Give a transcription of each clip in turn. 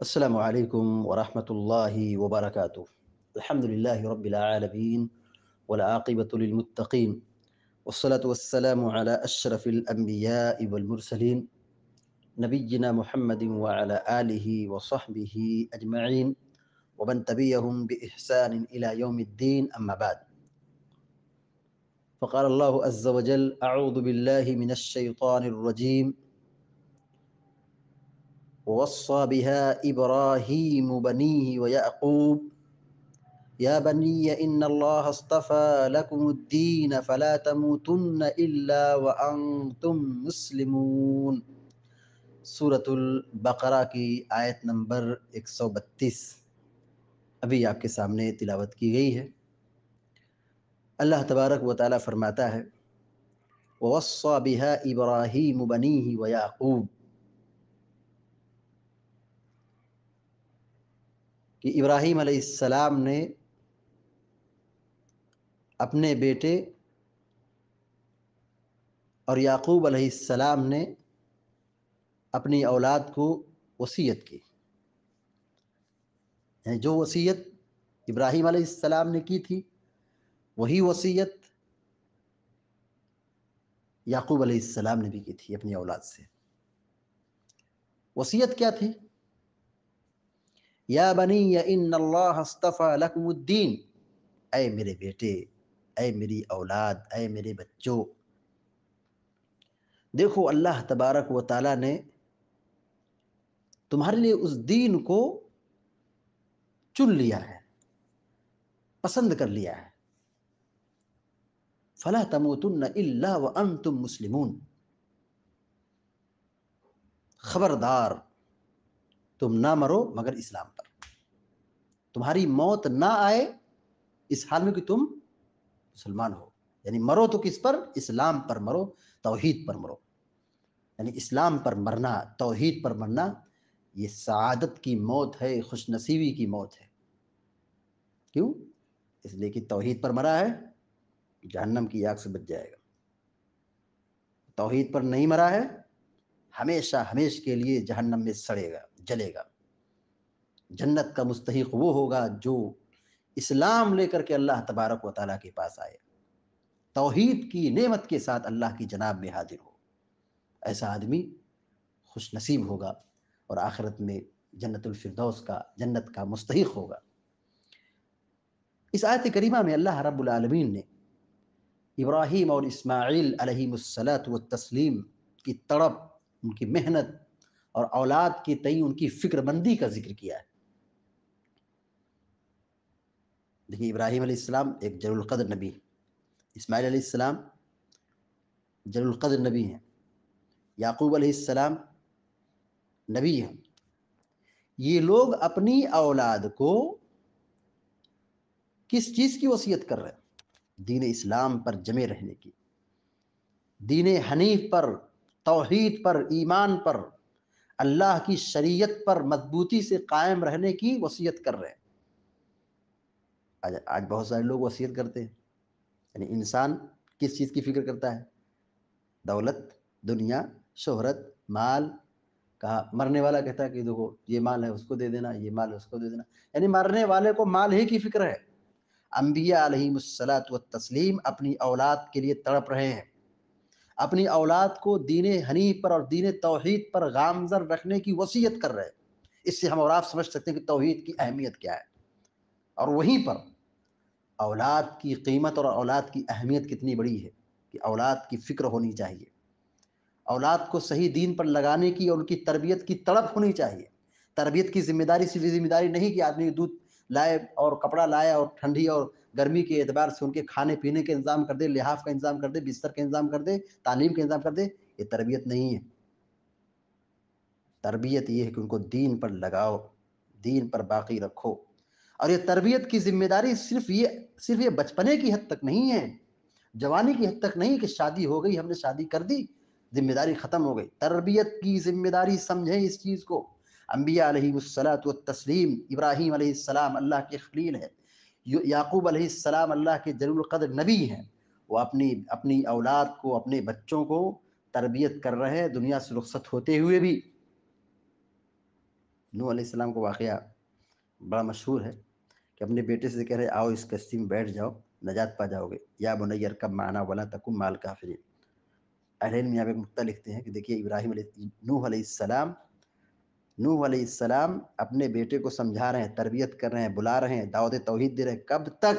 السلام عليكم ورحمة الله وبركاته. الحمد لله رب العالمين والعاقبة للمتقين، والصلاة والسلام على أشرف الأنبياء والمرسلين نبينا محمد وعلى آله وصحبه أجمعين ومن تبعهم بإحسان إلى يوم الدين. أما بعد، فقال الله عز وجل: أعوذ بالله من الشيطان الرجيم: ووصى بها إبراهيم بنيه ويعقوب يا بني إن الله اصطفى لكم الدين فلا تموتن إلا وأنتم مسلمون۔ سورة البقرہ کی آیت نمبر 132 ابھی آپ کے سامنے تلاوت کی گئی ہے۔ اللہ تبارک و تعالیٰ فرماتا ہے: وَوَصَّى بِهَا إِبْرَاهِيمُ بَنِيهِ وَيَعْقُوب، کہ ابراہیم علیہ السلام نے اپنے بیٹے اور یعقوب علیہ السلام نے اپنی اولاد کو وصیت کی، یعنی جو وصیت ابراہیم علیہ السلام نے کی تھی وہی وصیت یعقوب علیہ السلام نے بھی کی تھی اپنی اولاد سے۔ وصیت کیا تھی؟ یا بنی ان اللہ اصطفى لکم الدین، اے میرے بیٹے، اے میری اولاد، اے میرے بچوں، دیکھو اللہ تبارک و تعالیٰ نے تمہارے لیے اس دین کو چن لیا ہے، پسند کر لیا ہے۔ فلا تموتن الا وانتم مسلمون، خبردار تم نہ مرو مگر اسلام پر، تمہاری موت نہ آئے اس حال میں کہ تم مسلمان ہو، یعنی مرو تو کس پر؟ اسلام پر مرو، توحید پر مرو، یعنی اسلام پر مرنا، توحید پر مرنا، یہ سعادت کی موت ہے، خوش نصیبی کی موت ہے۔ کیوں؟ اس لیے کہ توحید پر مرا ہے جہنم کی آگ سے بچ جائے گا، توحید پر نہیں مرا ہے ہمیشہ ہمیش کے لیے جہنم میں سڑے گا، جلے گا۔ جنت کا مستحق وہ ہوگا جو اسلام لے کر کے اللہ تبارک و تعالیٰ کے پاس آئے، توحید کی نعمت کے ساتھ اللہ کی جناب میں حاضر ہو، ایسا آدمی خوش نصیب ہوگا اور آخرت میں جنت الفردوس کا، جنت کا مستحق ہوگا۔ اس آیت کریمہ میں اللہ رب العالمین نے ابراہیم اور اسماعیل علیہم الصلاۃ والتسلیم کی تڑپ، ان کی محنت اور اولاد کے تئیں ان کی فکر مندی کا ذکر کیا ہے۔ دیکھیے، ابراہیم علیہ السلام ایک جلیل القدر نبی ہے، اسماعیل علیہ السلام جلیل القدر نبی ہیں، یعقوب علیہ السلام نبی ہیں۔ یہ لوگ اپنی اولاد کو کس چیز کی وصیت کر رہے ہیں؟ دین اسلام پر جمے رہنے کی، دین حنیف پر، توحید پر، ایمان پر، اللہ کی شریعت پر مضبوطی سے قائم رہنے کی وصیت کر رہے ہیں۔ آج بہت سارے لوگ وصیت کرتے ہیں، یعنی انسان کس چیز کی فکر کرتا ہے؟ دولت، دنیا، شہرت، مال۔ کہا مرنے والا کہتا ہے کہ دیکھو یہ مال ہے اس کو دے دینا، یہ مال ہے اس کو دے دینا، یعنی مرنے والے کو مال ہی کی فکر ہے۔ انبیاء علیہم الصلاۃ والتسلیم اپنی اولاد کے لیے تڑپ رہے ہیں، اپنی اولاد کو دین حنیف پر اور دین توحید پر گامزن رکھنے کی وصیت کر رہے ہیں۔ اس سے ہم اور آپ سمجھ سکتے ہیں کہ توحید کی اہمیت کیا ہے، اور وہیں پر اولاد کی قیمت اور اولاد کی اہمیت کتنی بڑی ہے کہ اولاد کی فکر ہونی چاہیے، اولاد کو صحیح دین پر لگانے کی اور ان کی تربیت کی تڑپ ہونی چاہیے۔ تربیت کی ذمہ داری صرف ذمہ داری نہیں کہ آدمی دودھ لائے اور کپڑا لائے اور ٹھنڈی اور گرمی کے اعتبار سے ان کے کھانے پینے کا انتظام کر دے، لحاف کا انتظام کر دے، بستر کا انتظام کر دے، تعلیم کا انتظام کر دے، یہ تربیت نہیں ہے۔ تربیت یہ ہے کہ ان کو دین پر لگاؤ، دین پر باقی رکھو، اور یہ تربیت کی ذمہ داری صرف یہ بچپنے کی حد تک نہیں ہے، جوانی کی حد تک نہیں کہ شادی ہو گئی ہم نے شادی کر دی ذمہ داری ختم ہو گئی۔ تربیت کی ذمہ داری سمجھیں اس چیز کو۔ انبیاء علیہ الصلاۃ والتسلیم، ابراہیم علیہ السلام اللہ کے خلیل ہیں، یعقوب علیہ السلام اللہ کے جلیل القدر نبی ہیں، وہ اپنی اولاد کو، اپنے بچوں کو تربیت کر رہے ہیں دنیا سے رخصت ہوتے ہوئے بھی۔ نوح علیہ السلام کا واقعہ بڑا مشہور ہے کہ اپنے بیٹے سے کہہ رہے آؤ اس کشتی میں بیٹھ جاؤ، نجات پا جاؤ گے، یا بنی ارکب معنا ولا تکن مع الکافرین۔ اہل علم یہاں پہ ایک نقطہ لکھتے ہیں کہ دیکھیے نوح علیہ السلام اپنے بیٹے کو سمجھا رہے ہیں، تربیت کر رہے ہیں، بلا رہے ہیں، دعوت توحید دے رہے ہیں، کب تک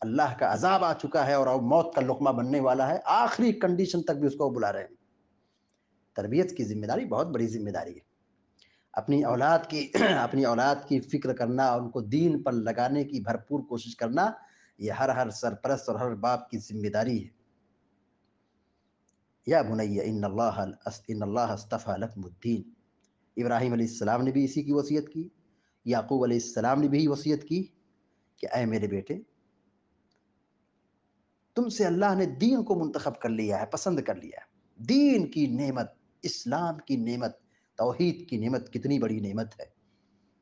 اللہ کا عذاب آ چکا ہے اور اب موت کا لقمہ بننے والا ہے، آخری کنڈیشن تک بھی اس کو بلا رہے ہیں۔ تربیت کی ذمہ داری بہت بڑی ذمہ داری ہے، اپنی اولاد کی فکر کرنا، ان کو دین پر لگانے کی بھرپور کوشش کرنا، یہ ہر سرپرست اور ہر باپ کی ذمہ داری ہے۔ یا بنی ان اللہ اصطفیٰ لکم الدین، ابراہیم علیہ السلام نے بھی اسی کی وصیت کی، یعقوب علیہ السلام نے بھی وصیت کی کہ اے میرے بیٹے، تم سے اللہ نے دین کو منتخب کر لیا ہے، پسند کر لیا ہے۔ دین کی نعمت، اسلام کی نعمت، توحید کی نعمت کتنی بڑی نعمت ہے۔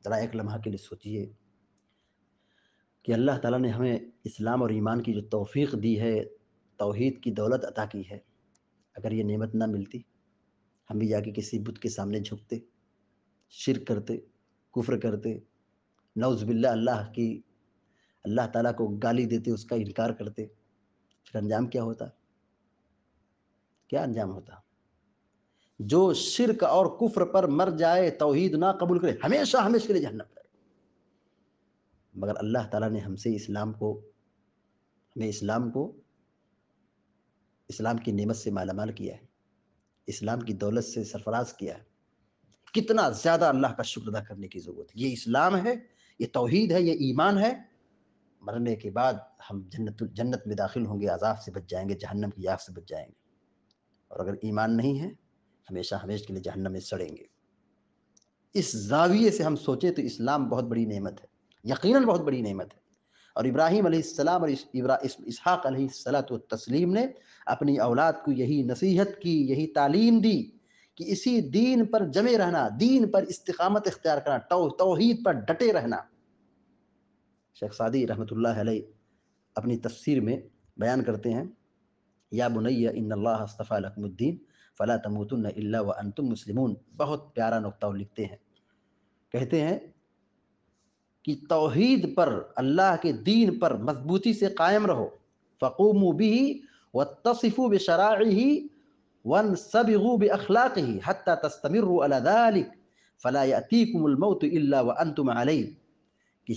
ذرا ایک لمحہ کے لیے سوچئے کہ اللہ تعالیٰ نے ہمیں اسلام اور ایمان کی جو توفیق دی ہے، توحید کی دولت عطا کی ہے، اگر یہ نعمت نہ ملتی، ہم بھی جا کے کسی بت کے سامنے جھکتے، شرک کرتے، کفر کرتے، نعوذ باللہ اللہ تعالیٰ کو گالی دیتے، اس کا انکار کرتے، پھر انجام کیا ہوتا؟ کیا انجام ہوتا؟ جو شرک اور کفر پر مر جائے، توحید نہ قبول کرے، ہمیشہ کے لیے جہنم جائے۔ مگر اللہ تعالیٰ نے ہمیں اسلام کی نعمت سے مالا مال کیا ہے، اسلام کی دولت سے سرفراز کیا ہے۔ کتنا زیادہ اللہ کا شکر ادا کرنے کی ضرورت ہے۔ یہ اسلام ہے، یہ توحید ہے، یہ ایمان ہے۔ مرنے کے بعد ہم جنت میں داخل ہوں گے، عذاب سے بچ جائیں گے، جہنم کی آگ سے بچ جائیں گے۔ اور اگر ایمان نہیں ہے، ہمیشہ کے لیے جہنم میں سڑیں گے۔ اس زاویے سے ہم سوچیں تو اسلام بہت بڑی نعمت ہے، یقیناً بہت بڑی نعمت ہے۔ اور ابراہیم علیہ السلام اور اسحاق علیہ السلام نے اپنی اولاد کو یہی نصیحت کی، یہی تعلیم دی کہ اسی دین پر جمے رہنا، دین پر استقامت اختیار کرنا، توحید پر ڈٹے رہنا۔ شیخ سعدی رحمۃ اللہ علیہ اپنی تفسیر میں بیان کرتے ہیں، یا بنی ان اللہ اصطفیٰ لکم الدین فلا تموتن الا وانتم مسلمون۔ بہت پیارا نقطہ لکھتے ہیں، کہتے ہیں کہ توحید پر، اللہ کے دین پر مضبوطی سے قائم رہو، فقوموا به واتصفوا بشرائعه وانصبغوا باخلاقه حتى تستمروا على ذلك فلا ياتيكم الموت الا وانتم عليه۔ کہ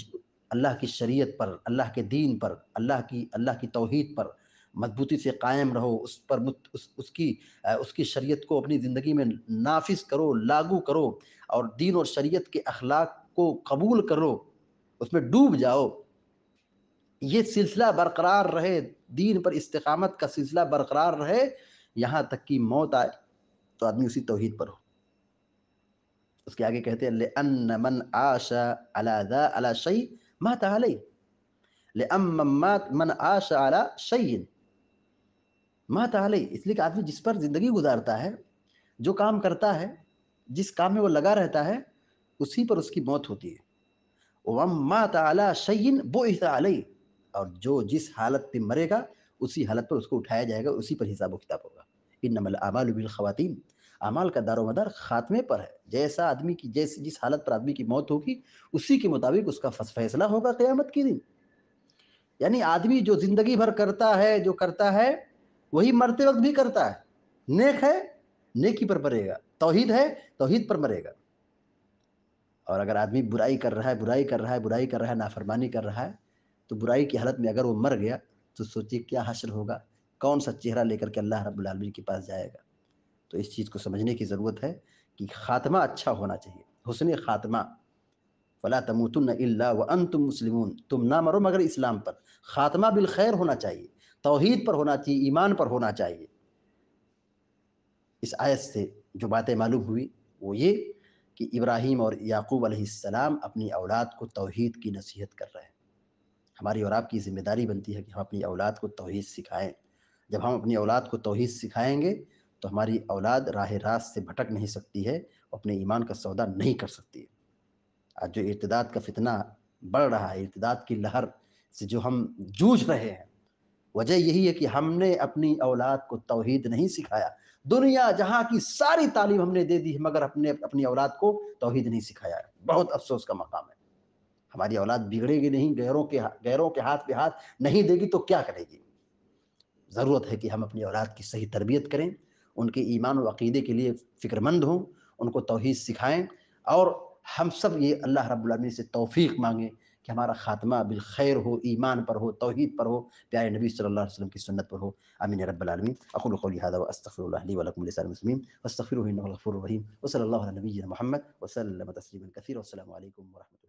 اللہ کی شریعت پر، اللہ کے دین پر، اللہ کی توحید پر مضبوطی سے قائم رہو، اس کی شریعت کو اپنی زندگی میں نافذ کرو، لاگو کرو، اور دین اور شریعت کے اخلاق کو قبول کرو، اس میں ڈوب جاؤ۔ یہ سلسلہ برقرار رہے، دین پر استقامت کا سلسلہ برقرار رہے، یہاں تک کہ موت آئے تو آدمی اسی توحید پر ہو۔ اس کے آگے کہتے ہیں لِأَنَّ مَنْ عَاشَ عَلَى شَيْءٍ مَاتَ عَلَيْهِ، لِأَمَّا مَنْ عَاشَ عَلَى شَيْءٍ مَاتَ عَلَيْهِ، اس لیے کہ آدمی جس پر زندگی گزارتا ہے، جو کام کرتا ہے، جس کام میں وہ لگا رہتا ہے، اسی پر اس کی موت ہوتی ہے۔ وَمَنْ مَاتَ عَلَى شَيْءٍ بُعِثَ عَلَيْهِ، اور جو جس حالت پہ مرے گا، اسی حالت پر اس کو اٹھایا جائے گا، اسی پر حساب و کتاب ہوگا۔ انما الاعمال بالخواتیم، اعمال کا دار و مدار خاتمے پر ہے۔ جیسا آدمی کی جس حالت پر آدمی کی موت ہوگی، اسی کے مطابق اس کا فیصلہ ہوگا قیامت کے دن۔ یعنی آدمی جو زندگی بھر کرتا ہے وہی مرتے وقت بھی کرتا ہے۔ نیک ہے، نیکی پر مرے گا، توحید ہے، توحید پر مرے گا۔ اور اگر آدمی برائی کر رہا ہے، نافرمانی کر رہا ہے، تو برائی کی حالت میں اگر وہ مر گیا تو سوچیے کیا حشر ہوگا، کون سا چہرہ لے کر کے اللہ رب العالمین کے پاس جائے گا۔ تو اس چیز کو سمجھنے کی ضرورت ہے کہ خاتمہ اچھا ہونا چاہیے، حسن خاتمہ۔ فلا تموتن الا وانتم مسلمون، تم نہ مرو مگر اسلام پر۔ خاتمہ بالخیر ہونا چاہیے، توحید پر ہونا چاہیے، ایمان پر ہونا چاہیے۔ اس آیت سے جو باتیں معلوم ہوئی وہ یہ کہ ابراہیم اور یعقوب علیہ السلام اپنی اولاد کو توحید کی نصیحت کر رہے ہیں۔ ہماری اور آپ کی ذمہ داری بنتی ہے کہ ہم اپنی اولاد کو توحید سکھائیں۔ جب ہم اپنی اولاد کو توحید سکھائیں گے تو ہماری اولاد راہ راست سے بھٹک نہیں سکتی ہے، اپنے ایمان کا سودا نہیں کر سکتی ہے۔ آج جو ارتداد کا فتنہ بڑھ رہا ہے، ارتداد کی لہر سے جو ہم جوجھ رہے ہیں، وجہ یہی ہے کہ ہم نے اپنی اولاد کو توحید نہیں سکھایا. دنیا جہاں کی ساری تعلیم ہم نے دے دی مگر اپنی اولاد کو توحید نہیں سکھایا. بہت افسوس کا مقام ہے. ہماری اولاد بگڑے گی نہیں، غیروں کے ہاتھ پہ ہاتھ نہیں دے گی تو کیا کرے گی؟ ضرورت ہے کہ ہم اپنی اولاد کی صحیح تربیت کریں، ان کے ایمان و عقیدے کے لیے فکر مند ہوں، ان کو توحید سکھائیں، اور ہم سب یہ اللہ رب العالمین سے توفیق مانگیں کہ ہمارا خاتمہ بالخیر ہو، ایمان پر ہو، توحید پر ہو، پیارے نبی صلی اللہ علیہ وسلم کی سنت پر ہو. آمین یا رب العالمین. اقول قولی هذا واستغفر الله لي ولكم ولسائر المسلمين واستغفروه انه الغفور الرحيم. وصلى الله على نبينا محمد وسلم تسليما كثيرا. والسلام عليكم ورحمة الله.